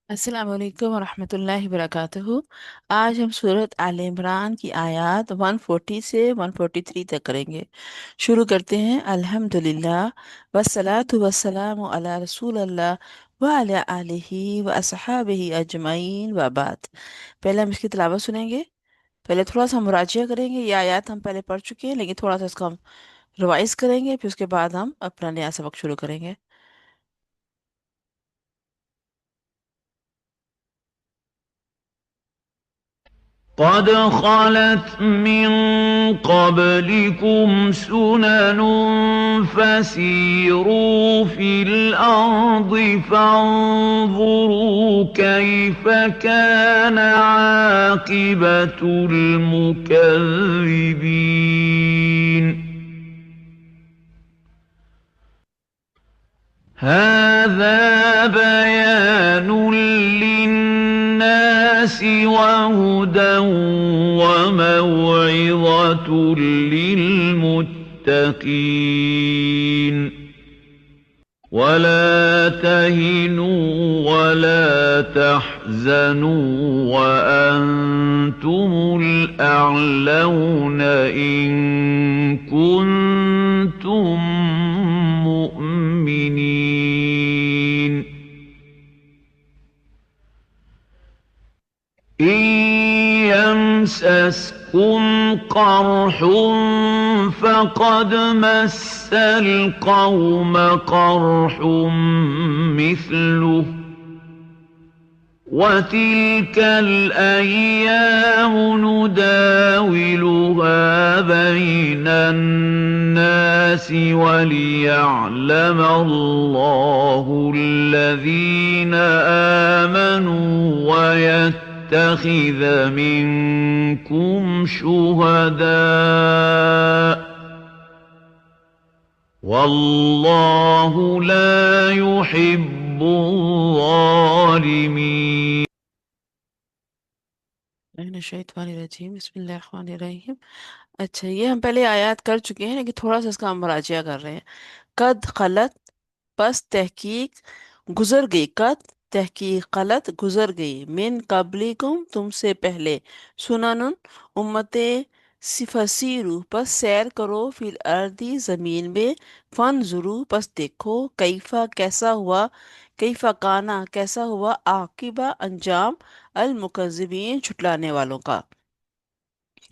अस्सलाम वालेकुम वरहमतुल्लाहि वबरकातुहू। आज हम सूरत आल इमरान की आयत 140 से 143 तक करेंगे। शुरू करते हैं। अल्हम्दुलिल्लाह वस्सलातु वस्सलामु अला रसूलिल्लाह व अला आलिहि व अस्हाबिहि अजमईन व बाद। पहले हम इसकी तिलावत सुनेंगे। पहले थोड़ा सा हम मुराजिया करेंगे। ये आयत हम पहले पढ़ चुके हैं, लेकिन थोड़ा सा इसको हम रिवाइज करेंगे, फिर उसके बाद हम अपना नया सबक शुरू करेंगे। قد خلت من قبلكم سنن فسيروا في الأرض فانظروا كيف كان عاقبة المكذبين. هذا بيان للناس وهدى وموعظة للمتقين. ولا تهنوا ولا تحزنوا وأنتم الأعلون إن كنتم مؤمنين. إن يمسسكم قرح فقد مس القوم قرح مثله وتلك الأيام نداولها بين الناس وليعلم الله الذين آمنوا ويتخذ منكم شهداء والله لا يحب الظالمين. शैतानिर्रजीम बिस्मिल्लाहिर्रहमानिर्रहीम। अच्छा, ये हम पहले आयत कर चुके हैं, लेकिन थोड़ा सा इसका हम मुराजिया कर रहे हैं। कद खलत, पस तहकीक गुजर गई। कद तहकीक खलत गुजर गई। मिन कबलिकुम, तुमसे पहले। सुननुन, उम्मतें। सिफसीरु, पस सैर करो। फिल अर्दी, जमीन में। फन जुरू, पस देखो। कैफा, कैसा हुआ। कैफा काना, कैसा हुआ। आकिबा, अंजाम। अल मुकज्जिबीन, झुटलाने वालों का।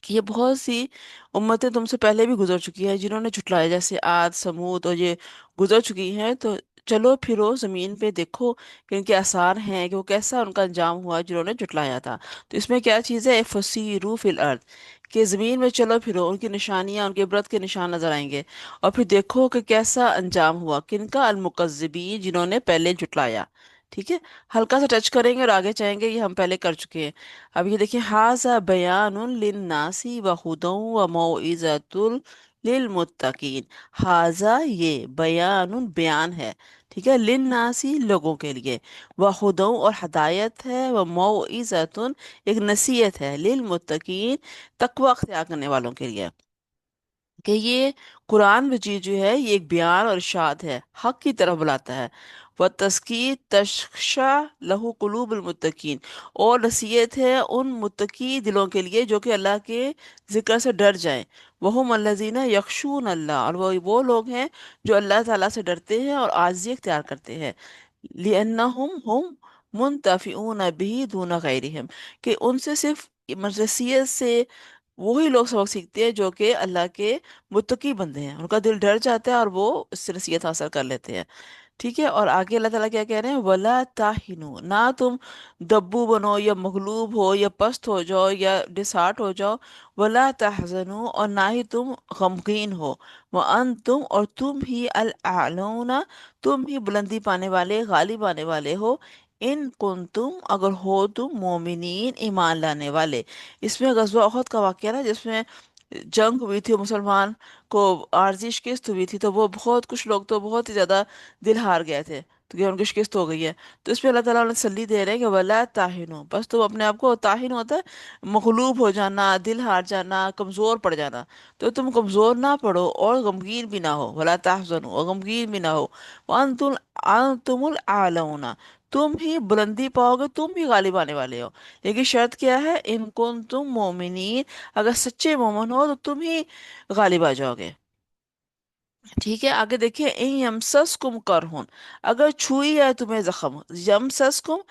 कि ये बहुत सी उम्मतें तुमसे पहले भी गुजर चुकी हैं जिन्होंने झुटलाया, जैसे आद, समूद, और ये गुजर चुकी हैं। तो चलो फिरो जमीन पे, देखो कि इनके आसार हैं, कि वो कैसा उनका अंजाम हुआ जिन्होंने झुटलाया था। तो इसमें क्या चीज़ है, फसीरू फिल अर्द, कि ज़मीन में चलो फिरो, उनकी निशानियां, उनके इबरत के निशान नजर आएंगे। और फिर देखो कि कैसा अंजाम हुआ किनका, अलमुकज्जिबीन, जिन्होंने पहले झुटलाया। ठीक है। हल्का सा टच करेंगे और आगे जाएंगे, ये हम पहले कर चुके हैं। अब ये देखिए, हाजा बयानुन लिन्नासी व हुदौ व मौइज़तुल लिलमुत्तकीन। हाजा, ये बयानुन, बयान है। ठीक है, लिन्नासी, लोगों के लिए। व हुदौ, और हदायत है। व मौइज़तुन, एक नसीहत है। लिलमुत्तकीन, तकवा अख्तियार करने वालों के लिए। कि ये कुरान मजीद जो है, ये एक बयान और इरशाद है, हक की तरफ बुलाता है। व तस्कीर तशखशा लहू कुलूबुल मुत्तकीन, और नसीहत है उन मुत्तकी दिलों के लिए जो कि अल्लाह के जिक्र से डर जाएं। वहुम अल्लज़ीना यख्शून अल्लाह, और वो लोग हैं जो अल्लाह ताला से डरते हैं और आजिज़ी इख्तियार करते हैं। लिअन्नहुम हुम मुनतफिऊन बिही दूना गैरिहिम, कि उनसे सिर्फ नसीहत से वही लोग सबक सीखते हैं जो कि अल्लाह के मुत्तकी बंदे हैं, उनका दिल डर जाता है और वो इससे नसीहत हासिल कर लेते हैं। ठीक है। और आगे अल्लाह ताला क्या कह रहे हैं, वला ताहिनु, ना तुम दब्बू बनो या मगलूब हो या पस्त हो जाओ या डिसहार्ट हो जाओ। वला तहजनु, और ना ही तुम गमगीन हो। व अन तुम, और तुम ही अल आलौना, तुम ही बुलंदी पाने वाले, गालिब आने वाले हो। इन कुंतुम, अगर हो तुम, मोमिनीन, ईमान लाने वाले। इसमें गज़वा उहद का वाक़या ना, जिसमें जंग हुई थी, मुसलमान को आर्जी शिकस्त हुई थी, तो वो बहुत कुछ लोग तो बहुत ही ज़्यादा दिल हार गए थे, तो क्या उनकी शिकस्त हो गई है। तो इसमें अल्लाह ताला उन्हें तसल्ली दे रहे हैं कि वला ताहिनो, बस तुम अपने आप को, ताहिन होता है मगलूब हो जाना, दिल हार जाना, कमज़ोर पड़ जाना। तो तुम कमज़ोर ना पड़ो और गमगीन भी ना हो। वला ताहज़नु, और गमगीन भी ना हो। व अंतुल अंतुमुल आलौना, तुम ही बुलंदी पाओगे, तुम ही गालिब आने वाले हो। लेकिन शर्त क्या है, इन कुन तुम मोमिनीन, अगर सच्चे मोमिन हो तो तुम ही गालिब आ जाओगे। ठीक है, आगे देखिए, इन यमससकुम करहुन, अगर छुई है तुम्हें जख्म, यमससकुम,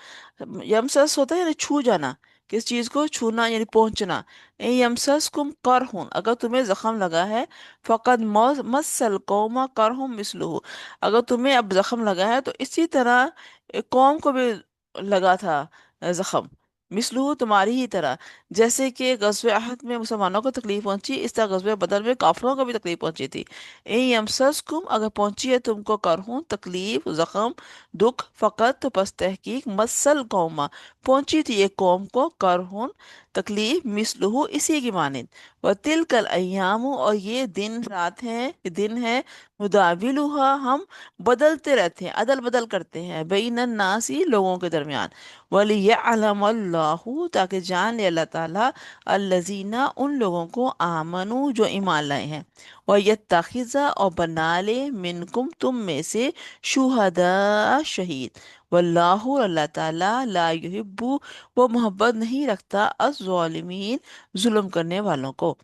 यमसस होता है यानी छू जाना, किस चीज को छूना यानी पहुंचना। इन यमससकुम करहुन, अगर तुम्हें जख्म लगा है, फकद मस्सल कौमा करहुम मिसलुहु, अगर तुम्हें अब जख्म लगा है तो इसी तरह एक कौम को भी लगा था जख्म, मिसलुहु तुम्हारी ही तरह। जैसे कि गज़वे अहद में मुसलमानों को तकलीफ पहुंची, इस तरह गज़वे बदर में काफिरों को भी तकलीफ पहुंची थी। ए यमससकुम, अगर पहुंची है तुमको करहूं तकलीफ, जख्म, दुख, फकत तो बस तहकीक, मसल कौमा, पहुंची थी एक कौम को, करहूं तकलीफ, मिसलुहु इसी की मानिंद। व तिलकल अय्यामु, और ये दिन रात हैं, ये दिन है, नुदाविलुहा हम बदलते रहते हैं, अदल बदल करते हैं, बैनन नासी लोगों के दरमियान। वलियअलम अल्लाहु, ताकि जान ले अल्लाह ताला, अल्लजीना उन लोगों को, आमनु जो ईमान लाए हैं, और यत्तखिज़ा और बना ले, मिनकुम तुम में से, शुहदा शहीद, वल्लाहु अल्लाह ताला, ला युहिब्बु वो मोहब्बत नहीं रखता, अज़-ज़ालिमीन जुल्म करने वालों को।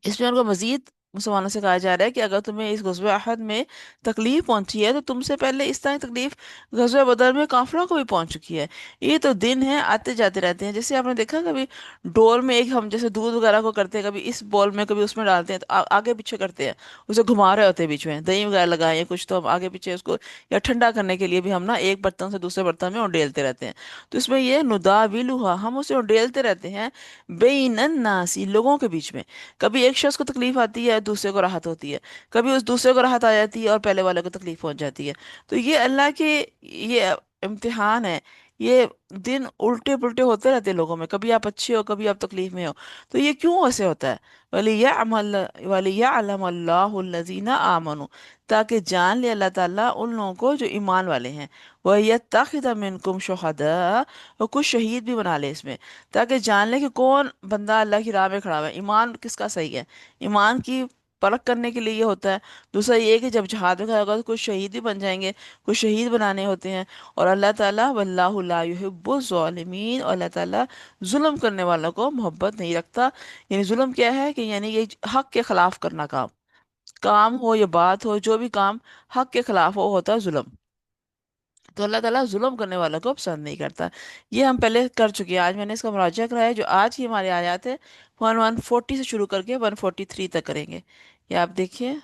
इसमें उनको मजीद मुसलमानों से कहा जा रहा है कि अगर तुम्हें इस गज़वे अहद में तकलीफ पहुंची है तो तुमसे पहले इस तरह की तकलीफ गज़वे बदर में काफिरों को भी पहुंच चुकी है। ये तो दिन है, आते जाते रहते हैं। जैसे आपने देखा कभी डोल में, एक हम जैसे दूध वगैरह को करते हैं, कभी इस बॉल में कभी उसमें डालते हैं तो आगे पीछे करते हैं, उसे घुमा रहे होते हैं बीच में, दही वगैरह लगाए या कुछ, तो हम आगे पीछे उसको, या ठंडा करने के लिए भी हम ना एक बर्तन से दूसरे बर्तन में उंडेलते रहते हैं। तो इसमें ये नुदाविलुहा, हम उसे उंडेलते रहते हैं, बेइनन नासी लोगों के बीच में। कभी एक शख्स को तकलीफ आती है, दूसरे को राहत होती है, कभी उस दूसरे को राहत आ जाती है और पहले वाले को तकलीफ पहुंच जाती है। तो ये अल्लाह के, ये इम्तिहान है। ये दिन उल्टे पुल्टे होते रहते हैं लोगों में, कभी आप अच्छे हो, कभी आप तकलीफ में हो। तो ये क्यों ऐसे होता है? वलियअलम अल्लाहु लजीना आमनु, ताकि जान ले अल्लाह ताला उन लोगों को जो ईमान वाले हैं, वह यत्तखिज़ मिनकुम शुहदा, और कुछ शहीद भी बना ले इसमें, ताकि जान ले कि कौन बंदा अल्लाह की राह में खड़ा हुआ है, ईमान किसका सही है। ईमान की परख करने के लिए ये होता है। दूसरा ये कि जब जहाद में खड़ा होगा तो कुछ शहीद भी बन जाएंगे, कुछ शहीद बनाने होते हैं। और अल्लाह ताला वल्लाहु ला युहिब्बु ज़ालिमीन, और अल्लाह ताला जुल्म करने वालों को मोहब्बत नहीं रखता। यानी जुल्म क्या है कि यानी ये हक के खिलाफ करना, काम, काम हो या बात हो, जो भी काम हक के खिलाफ हो होता है जुल्म। तो अल्लाह ताला जुल्म करने वालों को पसंद नहीं करता। ये हम पहले कर चुके हैं, आज मैंने इसका मुराजा कराया है। जो आज की हमारी आयत है 140 से शुरू करके 143 तक करेंगे, ये आप देखिए।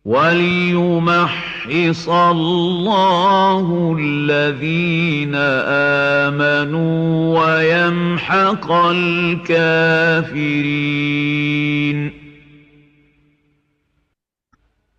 وَلِيُمَحِّصَ اللَّهُ الَّذِينَ آمَنُوا وَيَمْحَقَ الْكَافِرِينَ.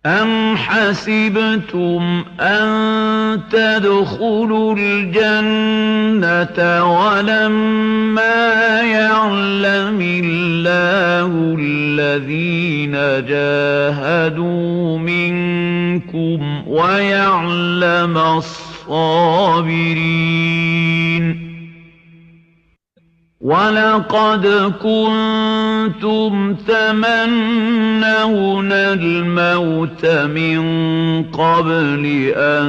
أَمْ حَسِبْتُمْ أَن تَدْخُلُوا الْجَنَّةَ وَلَمَّا يَعْلَمِ اللَّهُ الَّذِينَ جَاهَدُوا مِنكُمْ وَيَعْلَمَ الصَّابِرِينَ. وَلَقَدْ كُنتُمْ تَمَنَّوْنَ الْمَوْتَ مِن قَبْلِ أَن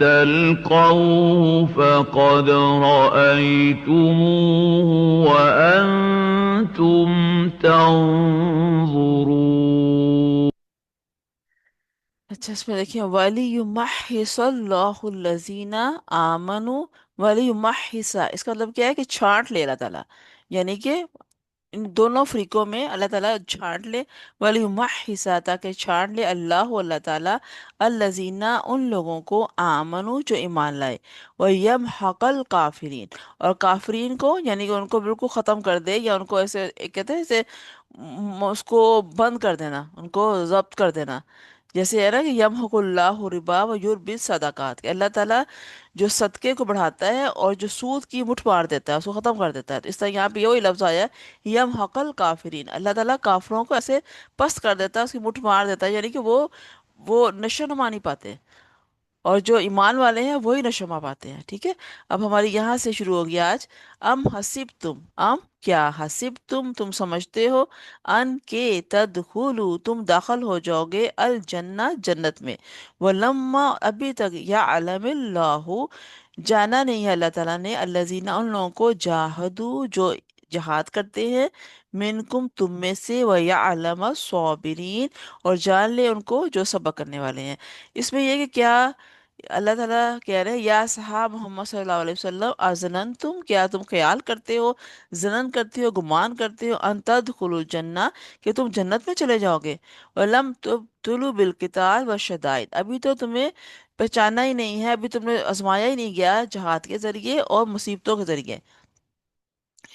تَلْقَوْهُ فَقَدْ رَأَيْتُمُوهُ وَأَنتُمْ تَنظُرُونَ. अच्छा, इसमें देखिए, वली युमहिसल्लाहुल्लज़ीना आमनु, वली युमहिसा, इसका मतलब क्या है कि छांट ले अल्लाह ताला, यानी कि इन दोनों फरीकों में अल्लाह ताला छांट ले। वली हिस्सा, ताकि छांट ले अल्लाह अल्लाह ताला, अल्लजीना उन लोगों को, आमनु जो ईमान लाए, व यम हकल काफिरीन, और काफिरीन को यानी कि उनको बिल्कुल ख़त्म कर दे, या उनको ऐसे कहते हैं ऐसे उसको बंद कर देना, उनको जब्त कर देना। जैसे है ना कि यमहकुल्लाहु रिबा व युरबि सदाकात, कि अल्लाह ताला जो सदके को बढ़ाता है और जो सूद की मुठ मार देता है, उसको खत्म कर देता है। तो इस तरह यहाँ पे यही लफ्ज आया है, यम हकल काफिरीन, अल्लाह ताला काफिरों को ऐसे पस्त कर देता है, उसकी मुठ मार देता है, यानी कि वो नशो नुमा नहीं पाते। اور جو ایمان والے ہیں وہی نشوما پاتے ہیں، ٹھیک ہے۔ اب ہماری یہاں سے شروع ہو گیا آج۔ ام حسب تم، ام کیا، حسب تم سمجھتے ہو، ان کے تدخلوا تم داخل ہو جاؤ گے، الجنہ جنت میں، ولما ابھی تک یعلم اللہ جانا نہیں ہے اللہ تعالیٰ نے، الذین ان لوگوں کو، جاہدو جو جہاد کرتے ہیں، منکم تم میں سے، ویعلم الصابرین اور جان لے ان کو جو صبر کرنے والے ہیں۔ اس میں یہ کہ کیا اللہ تعالیٰ کہہ رہے ہیں یا صحاب محمد صلی اللہ علیہ وسلم ازنن تم، کیا تم خیال کرتے ہو، زنن کرتے ہو، گمان کرتے ہو، ان تدخلوا الجنہ کہ تم جنت میں چلے جاؤ گے، ولم تبتلوا بالقتال والشدائد ابھی تو تمہیں پہچانا ہی نہیں ہے، ابھی تم نے آزمایا ہی نہیں گیا جہاد کے ذریعے اور مصیبتوں کے ذریعے،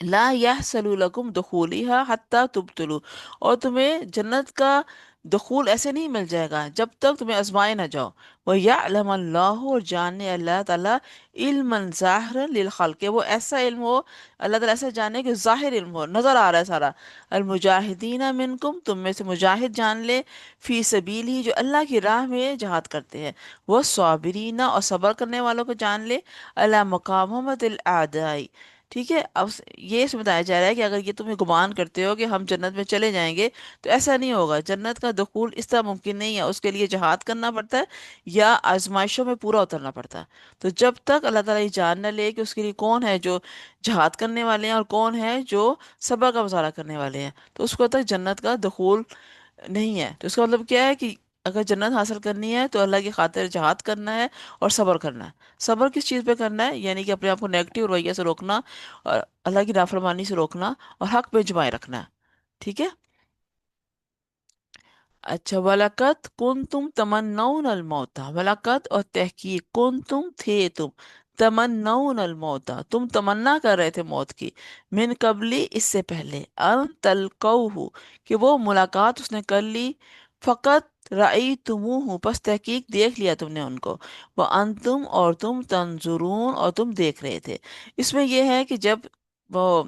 لا یحصل لکم دخولها حتی تبتلوا اور تمہیں جنت کا دخول ایسے نہیں مل جائے گا جب تک تمہیں آزمائے نہ جاؤ، وَيَعْلَمَ اللَّهُ اور جانے اللہ تعالیٰ علم ظاہر للخلق وہ ایسا علم ہو، اللہ تعالیٰ ایسا جانے کہ ظاہر علم ہو، نظر آ رہا ہے سارا، المجاہدین منکم تم میں سے مجاہد جان لے، فی سبیلی جو اللہ کی راہ میں جہاد کرتے ہیں، وہ صابرین اور صبر کرنے والوں کو جان لے، علی مقامت الاعداء، ٹھیک ہے۔ اب یہ اس میں بتایا جا رہا ہے کہ اگر یہ تمہیں گمان کرتے ہو کہ ہم جنت میں چلے جائیں گے تو ایسا نہیں ہوگا، جنت کا دخول اس طرح ممکن نہیں ہے، اس کے لیے جہاد کرنا پڑتا ہے یا آزمائشوں میں پورا اترنا پڑتا ہے۔ تو جب تک اللہ تعالیٰ یہ جان نہ لے کہ اس کے لیے کون ہے جو جہاد کرنے والے ہیں اور کون ہے جو صبر کا مظاہرہ کرنے والے ہیں، تو اس کو تک جنت کا دخول نہیں ہے۔ تو اس کا مطلب کیا ہے کہ اگر جنت حاصل کرنی ہے تو اللہ کی خاطر جہاد کرنا ہے اور صبر کرنا ہے۔ صبر کس چیز پہ کرنا ہے؟ یعنی کہ اپنے آپ کو نیگیٹو رویہ سے روکنا اور اللہ کی نافرمانی سے روکنا اور حق پہ جمائے رکھنا ہے، ٹھیک ہے۔ اچھا، وَلَقَدْ كُنْتُمْ تَمَنَّوْنَ الْمَوْتَ، وَلَقَدْ اور تحقیق، کنتم تھے تم، تمنون الموت تم تمنا کر رہے تھے موت کی، من قبلی اس سے پہلے، ان تلقوہ کہ وہ ملاقات اس نے کر لی، فقط رأیتموہ پس تحقیق دیکھ لیا تم نے ان کو، وَأَنْتُمْ اور تم تنظرون اور تم دیکھ رہے تھے۔ اس میں یہ ہے کہ جب وہ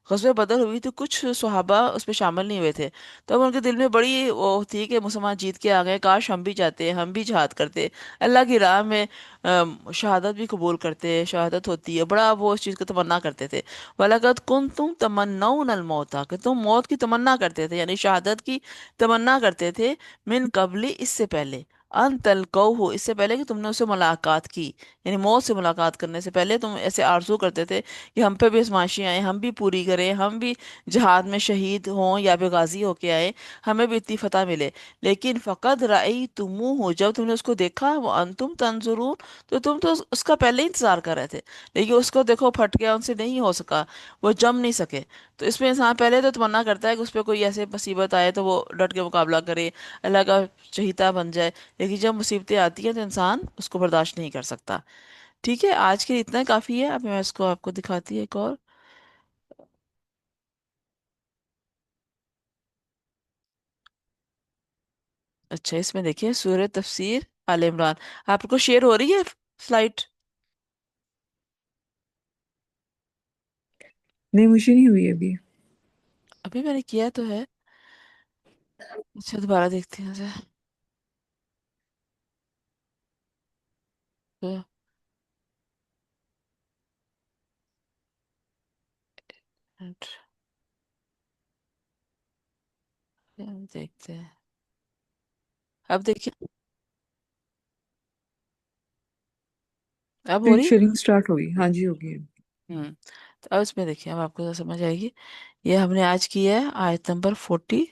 غزوہ بدر ہوئی تو کچھ صحابہ اس پہ شامل نہیں ہوئے تھے، تب ان کے دل میں بڑی وہ تھی کہ مسلمان جیت کے آ گئے، کاش ہم بھی جاتے، ہم بھی جہاد کرتے، اللہ کی راہ میں شہادت بھی قبول کرتے، شہادت ہوتی ہے، بڑا وہ اس چیز کو تمنا کرتے تھے۔ وَلَقَدْ كُنْتُمْ تَمَنَّوْنَ الْمَوْتَ کہ تم موت کی تمنا کرتے تھے، یعنی شہادت کی تمنا کرتے تھے، من قبلی اس سے پہلے، ان تلقوہ اس سے پہلے کہ تم نے اسے ملاقات کی، یعنی موت سے ملاقات کرنے سے پہلے تم ایسے آرزو کرتے تھے کہ ہم پہ بھی آزمائشیں آئیں، ہم بھی پوری کریں، ہم بھی جہاد میں شہید ہوں یا پہ غازی ہو کے آئے، ہمیں بھی اتنی فتح ملے، لیکن فقد رأیتموہ جب تم نے اس کو دیکھا، وہ انتم تنظرون تو تم تو اس کا پہلے ہی انتظار کر رہے تھے، لیکن اس کو دیکھو پھٹ گیا، ان سے نہیں ہو سکا، وہ جم نہیں سکے۔ تو اس میں انسان پہلے تو تمنا کرتا ہے کہ اس پہ کوئی ایسے مصیبت آئے تو وہ ڈٹ کے مقابلہ کرے، اللہ کا چہیتا بن جائے، لیکن جب مصیبتیں آتی ہیں تو انسان اس کو برداشت نہیں کر سکتا۔ ٹھیک ہے، آج کے لیے اتنا کافی ہے، اب میں اس کو آپ کو دکھاتی ہے ایک اور۔ اچھا، اس میں دیکھیے سورہ تفسیر آل عمران، آپ کو شیئر ہو رہی ہے سلائٹ؟ نہیں مجھے نہیں ہوئی ابھی۔ ابھی میں نے کیا تو ہے، اچھا دوبارہ دیکھتے ہیں ذرا۔ دیکھتے ہیں، اب دیکھیے، اب ہو اسکرین رہی شیئرنگ سٹارٹ ہوگی، ہاں جی ہوگی۔ ہوں تو اب اس میں دیکھیے، اب آپ کو سمجھ آئے گی۔ یہ ہم نے آج کی ہے آیت نمبر 42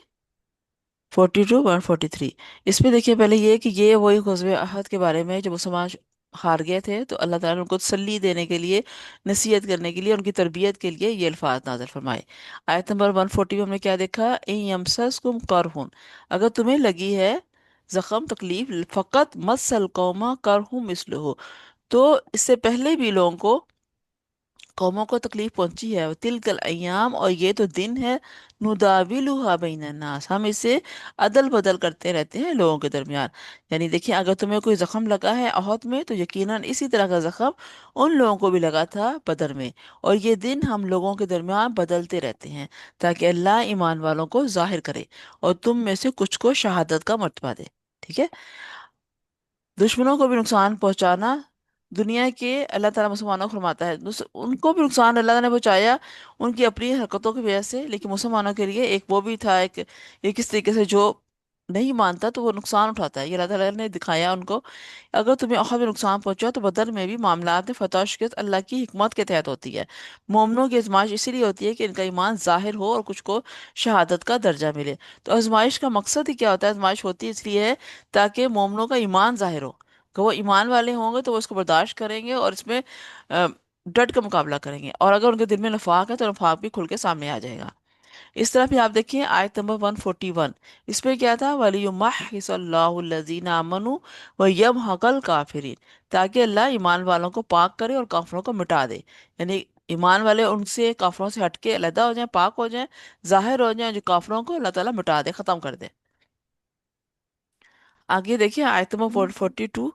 143۔ اس میں دیکھیے پہلے یہ کہ یہ وہی غزوہ احد کے بارے میں جو مسلمان ہار گئے تھے، تو اللہ تعالیٰ نے ان کو تسلی دینے کے لیے، نصیحت کرنے کے لیے، ان کی تربیت کے لیے یہ الفاظ نازل فرمائے۔ آیت نمبر 140 میں ہم نے کیا دیکھا، ان یمسسکم کرہن اگر تمہیں لگی ہے زخم، تکلیف، فقط مس القوم کرہم مثلہ تو اس سے پہلے بھی لوگوں کو، قوموں کو تکلیف پہنچی ہے، تلک الایام اور یہ تو دن ہے، نداولها بین الناس ہم اسے عدل بدل کرتے رہتے ہیں لوگوں کے درمیان۔ یعنی دیکھیں اگر تمہیں کوئی زخم لگا ہے احد میں تو یقیناً اسی طرح کا زخم ان لوگوں کو بھی لگا تھا بدر میں، اور یہ دن ہم لوگوں کے درمیان بدلتے رہتے ہیں تاکہ اللہ ایمان والوں کو ظاہر کرے اور تم میں سے کچھ کو شہادت کا مرتبہ دے، ٹھیک ہے۔ दुश्मनों को भी नुकसान पहुंचाना दुनिया के अल्लाह ताला मुसलमानों को फरमाता है, उनको भी नुकसान अल्लाह ने पहुंचाया उनकी अपनी हरकतों की वजह से, लेकिन मुसलमानों के लिए एक वो भी था, एक किस तरीके से जो नहीं मानता तो वो नुकसान उठाता है, ये अल्लाह ताला ने दिखाया उनको। अगर तुम्हें और भी नुकसान पहुंचा तो बदल में भी मामलात में फतह और शिकस्त अल्लाह की हिकमत के तहत होती है। मोमनों की आजमाइश इसीलिए होती है कि इनका ईमान जाहिर हो और कुछ को शहादत का दर्जा मिले। तो आजमाइश का मकसद ही क्या होता है? आजमाइश होती है इसलिए है ताकि मोमनों का ईमान जाहिर हो, कि वो ईमान वाले होंगे तो वो इसको बर्दाश्त करेंगे और इसमें अ, डट का मुकाबला करेंगे, और अगर उनके दिल में नफाक है तो नफाक भी खुल के सामने आ जाएगा। इस तरह भी आप देखिए आयत नंबर 141, इसमें क्या था? वलियुमहहिसल्लाहुल्लज़ीना आमनू व यमहकल काफिरीन, ताकि अल्लाह ईमान वालों को पाक करे और काफिरों को मिटा दे। यानी ईमान वाले उनसे काफिरों से हटके अलहदा हो जाएं, पाक हो जाएं, जाहिर हो जाएं, जो काफिरों को अल्लाह ताला मिटा दे, खत्म कर दे। आगे देखिए आयत नंबर 42,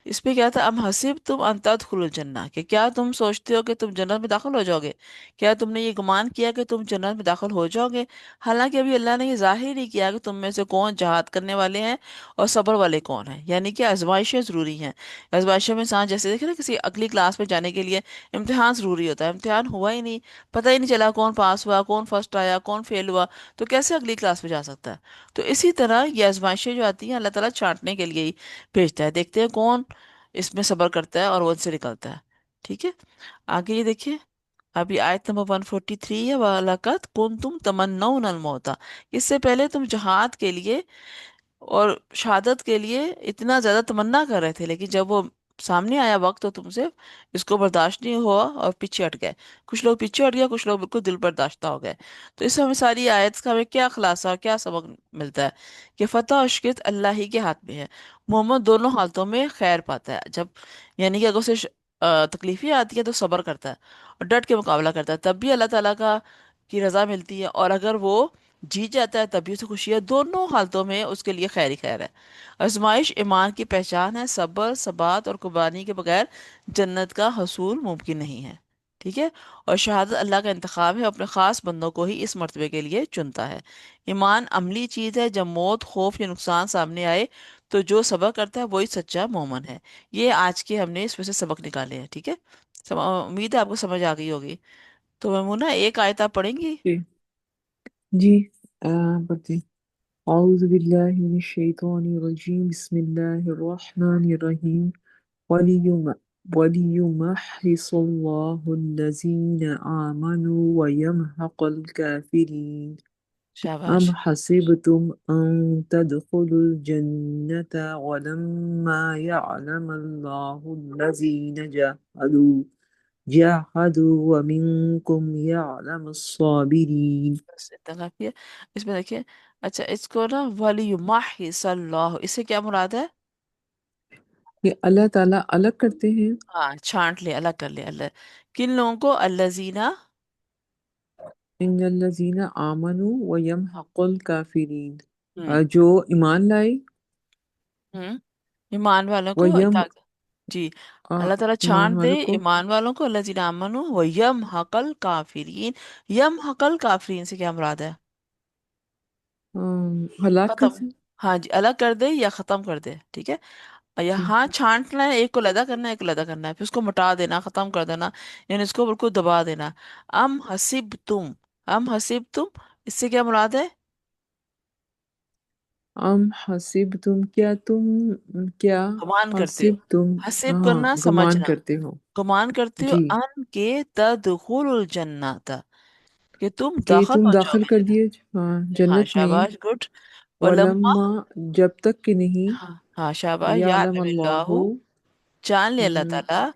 इस पे क्या था? अम हसीब तुम अन तदखुलुल जन्ना, कि क्या तुम सोचते हो कि तुम जन्नत में दाखिल हो जाओगे? क्या तुमने ये गुमान किया कि तुम जन्नत में दाखिल हो जाओगे? हालांकि अभी अल्लाह ने ये जाहिर नहीं किया कि तुम में से कौन जहाद करने वाले हैं और सब्र वाले कौन हैं। यानी कि आजमाइशें जरूरी हैं। आजमाइशों में इंसान जैसे देखे ना, किसी अगली क्लास में जाने के लिए इम्तिहान जरूरी होता है, इम्तिहान हुआ ही नहीं, पता ही नहीं चला कौन पास हुआ, कौन फर्स्ट आया, कौन फेल हुआ, तो कैसे अगली क्लास में जा सकता है? तो इसी तरह ये आजमाइशें जो आती हैं अल्लाह ताला छांटने के लिए ही भेजता है, देखते हैं कौन इसमें सब्र करता है और वो उनसे निकलता है। ठीक है, आगे ये देखिए, अभी आयत नंबर 143 है, वलकद कुंतुम तमन्नौनल मौता, इससे पहले तुम जहाद के लिए और शहादत के लिए इतना ज्यादा तमन्ना कर रहे थे, लेकिन जब वो सामने आया वक्त तो तुमसे इसको बर्दाश्त नहीं हुआ और पीछे हट गए। कुछ लोग पीछे हट गए, कुछ लोग बिल्कुल दिल बर्दाश्त हो गए। तो इससे हमें सारी आयत का हमें क्या खुलासा और क्या सबक मिलता है? कि फतह और शिकस्त अल्लाह ही के हाथ में है। मोहम्मद दोनों हालतों में खैर पाता है। जब यानी कि अगर उसे तकलीफें आती है तो सब्र करता है और डट के मुकाबला करता है, तब भी अल्लाह ताला का की रजा मिलती है, और अगर वो जीत जाता है तब भी उसे खुशी है। दोनों हालतों में उसके लिए खैर ही खैर है। आजमाइश ईमान की पहचान है, सब्र सबात और कुर्बानी के बगैर जन्नत का हसूल मुमकिन नहीं है। ठीक है, और शहादत अल्लाह का इंतखाब है, अपने खास बंदों को ही इस मर्तबे के लिए चुनता है। ईमान अमली चीज है, जब मौत खौफ या नुकसान सामने आए तो जो सब्र करता है वही सच्चा मोमन है। ये आज के हमने इसमें से सबक निकाले हैं। ठीक है, उम्मीद है आपको समझ आ गई होगी। तो ममूना एक आयत आप पढ़ेंगी? जी जी पढ़ती। औज़ु बिल्लाहि मिनश शैतानिर रजीम, बिस्मिल्लाहिर रहमानिर रहीम। वलियुम वलियुमहहिसल्लाहुल्लज़ीना आमनू व यमहक़ल काफिरीन। अम शाबाश। हसिबतुम अन तदखुलुल जन्नता वलम्मा यअलमल्लाहुल्लज़ीना जाहदू व मिनकुम यअलमुस्साबिरीन। बस इतना काफी है। इसमें देखिए, अच्छा इसको ना वली सल्लाह, इससे क्या मुराद है? ये अल्लाह ताला अलग करते हैं हाँ, छांट ले, अलग कर ले अल्लाह। किन लोगों को? अल्लजीना। इन्नल्लज़ीना आमनू व यमहक़ुल काफिरीन। हम्म। जो ईमान लाए हम्म, ईमान वालों व को यम जी, आ, अल्लाह ताला ईमान छांट दे वालों को ईमान वालों को, अल्लजीना आमनू व यम हकल काफिरीन। यम हकल काफिरीन से क्या मुराद है? हलाक कर खत्म। से। हाँ जी, अलग कर दे या खत्म कर दे। ठीक है, जी यहाँ छांटना है, एक को लदा करना है, एक को लदा करना है, फिर उसको मिटा देना, खत्म कर देना, यानी इसको बिल्कुल दबा देना। अम हसिब तुम, अम हसिब तुम, इससे क्या मुराद है? अम हसिब तुम, क्या गुमान करते हो। हसिब तुम। हसिब हाँ, करना गुमान समझना, करते हो। गुमान करते हो जी अन के तदखुलुल जन्नत, कि तुम कि दाखिल तुम हो दाखिल जाओगे कर जन्नत। दिए, हाँ, हाँ जन्नत में। शाबाश, गुड। वलम्मा, वलम्मा, जब तक कि नहीं। हाँ हाँ शाबाश, या यालम अल्लाहु, अल्लाहु, जान ले अल्लाह ताला,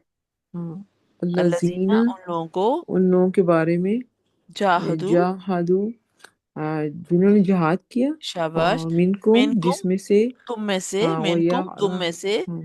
हाँ, अल्लजीना अल्लाजीना, उन लोगों को, उन लोगों के बारे में, जाहदू, जाहादू, जिन्होंने जहाद किया, शाबाश, मिनकुम, मिनकुम, जिसमें से, तुम में से, हाँ, वया, मिनकुम तुम में से, हाँ,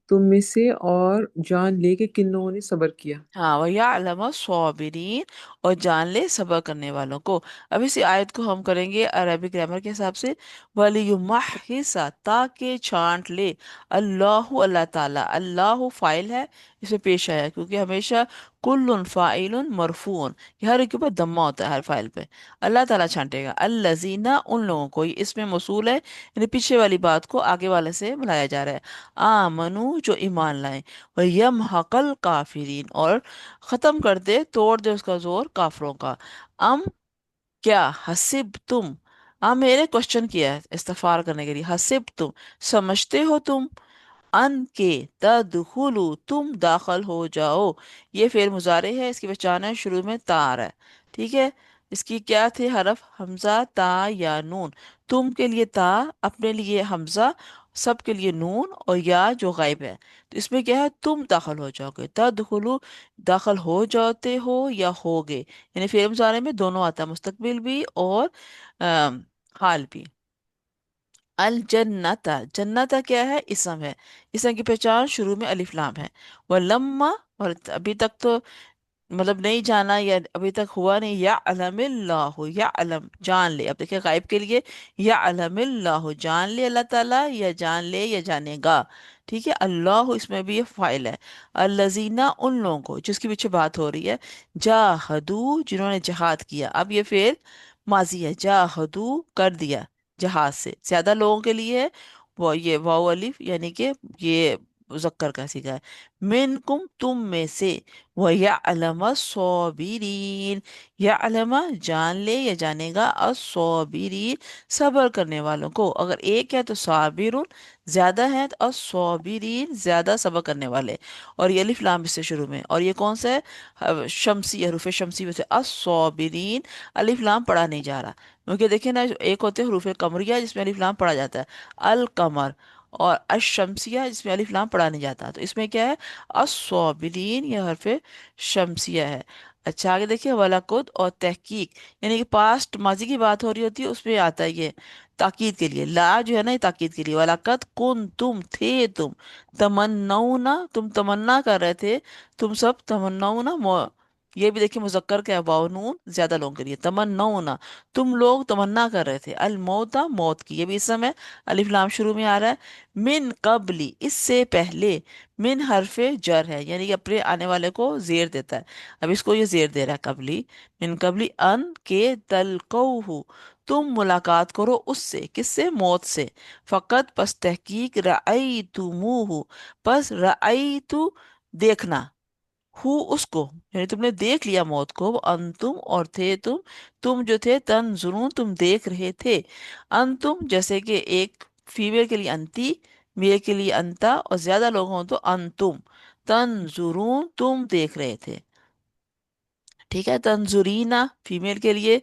तुम में से, और जान लेके किन लोगों ने सब्र किया। हाँ वयअलम सॉबिरीन, اور جان لے صبر کرنے والوں کو۔ اب اسی آیت کو ہم کریں گے عربی گرامر کے حساب سے، وَلِيُمَحِّصَ تاکہ چھانٹ لے، اللہ اللہ تعالیٰ، اللہ فائل ہے، اسے پیش آیا کیونکہ ہمیشہ کل فاعل مرفوع، یہ ہر ایک کے اوپر دمہ ہوتا ہے ہر فائل پہ، اللہ تعالیٰ چھانٹے گا، الذین ان لوگوں کو، یہ اس میں موصول ہے، یعنی پیچھے والی بات کو آگے والے سے ملایا جا رہا ہے، آمنو جو ایمان لائیں، وَيَمْحَقَ الْكَافِرِينَ اور ختم کر دے، توڑ دے اس کا زور کافروں کا، ام کیا، حسب تم، میرے کوشچن کیا ہے استفار کرنے کے لیے، حسب تم سمجھتے ہو تم، ان کے تدخلو تم داخل ہو جاؤ، یہ فعل مضارع ہے، اس کی پہچان ہے شروع میں تا آ رہا ہے، ٹھیک ہے، اس کی کیا تھے حرف، حمزہ تا یا نون، تم کے لیے تا، اپنے لیے حمزہ، سب کے لیے نون اور یا جو غائب ہے، تو اس میں کیا ہے، تم داخل ہو جاؤ گے، تدخلو داخل ہو جاتے ہو یا ہوگے، یعنی فعل مضارع میں دونوں آتا ہے، مستقبل بھی اور حال بھی۔ الجنت، جنت کیا ہے، اسم ہے، اسم کی پہچان شروع میں الف لام ہے، ولما اور ابھی تک تو مطلب نہیں جانا یا ابھی تک ہوا نہیں، یعلم اللہ، یعلم جان لے، اب دیکھیں غائب کے لیے یعلم اللہ جان لے اللہ تعالیٰ، یا جان لے یا جانے گا، ٹھیک ہے، اللہ اس میں بھی یہ فائل ہے، الذین ان لوگوں کو جس کے پیچھے بات ہو رہی ہے، جاہدو جنہوں نے جہاد کیا، اب یہ فعل ماضی ہے، جاہدو کر دیا جہاد سے، زیادہ لوگوں کے لیے ہے، وہ یہ واو الف یعنی کہ یہ مذکر کا صیغہ ہے، منکم تم میں سے، وَيَعْلَمَ الصَّابِرِينَ یعلم جان لے یا جانے گا، الصابرین صبر کرنے والوں کو، اگر ایک ہے تو صابرون زیادہ ہے، تو الصابرین زیادہ صبر کرنے والے، اور یہ الف لام اس سے شروع میں، اور یہ کون سا ہے، شمسی، حروف شمسی میں سے الصابرین، الف لام پڑھا نہیں جا رہا، کیونکہ دیکھیں نا ایک ہوتے ہیں حروف قمریہ جس میں الف لام پڑھا جاتا ہے، القمر، اور الشمسیہ جس میں الف لام پڑھا نہیں جاتا، تو اس میں کیا ہے، الصابرین یہ حرف شمسیہ ہے۔ اچھا آگے دیکھیے، ولاقد اور تحقیق، یعنی کہ پاسٹ ماضی کی بات ہو رہی ہوتی ہے، اس میں آتا ہے یہ تاکید کے لیے، لا جو ہے نا یہ تاکید کے لیے، ولاقد کن تم تھے تم، تمنونا تم تمنا کر رہے تھے، تم سب تمنونا یہ بھی دیکھیں مذکر کا ہے، واو نون زیادہ لوگوں کے لیے، تمنونا تم لوگ تمنا کر رہے تھے، الموتا موت کی، یہ بھی اسم ہے، الف لام شروع میں آ رہا ہے، من قبلی اس سے پہلے، من حرف جر ہے، یعنی کہ اپنے آنے والے کو زیر دیتا ہے، اب اس کو یہ زیر دے رہا ہے، قبلی، من قبلی ان کے تلقوہ تم ملاقات کرو اس سے، کس سے، موت سے، فقط پس تحقیق، رأیتموہ پس رأیتو دیکھنا، ہو اس کو، یعنی تم نے دیکھ لیا موت کو، انتم اور تھے تم جو تھے، تنظرون تم دیکھ رہے تھے، انتم جیسے کہ ایک فیمیل کے لیے انتی، میل کے لیے انتا، اور زیادہ لوگ ہوں تو انتم، تنظرون تم دیکھ رہے تھے، ٹھیک ہے، تنظرینا فیمیل کے لیے،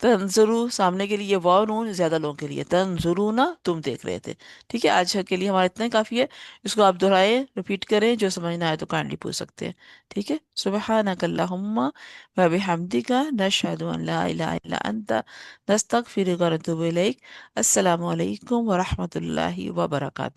تنظرو سامنے کے لیے واو نون زیادہ لوگوں کے لیے، تنظرونا تم دیکھ رہے تھے، ٹھیک ہے، آج کے لیے ہمارا اتنا ہی کافی ہے، اس کو آپ دہرائیں ریپیٹ کریں، جو سمجھنا ہے تو کائنڈلی پوچھ سکتے ہیں، ٹھیک ہے، سبحانک اللہم و بحمدک نشہد ان لا الہ الا انت نستغفرک و نتوب الیک، السلام علیکم ورحمۃ اللہ وبرکاتہ۔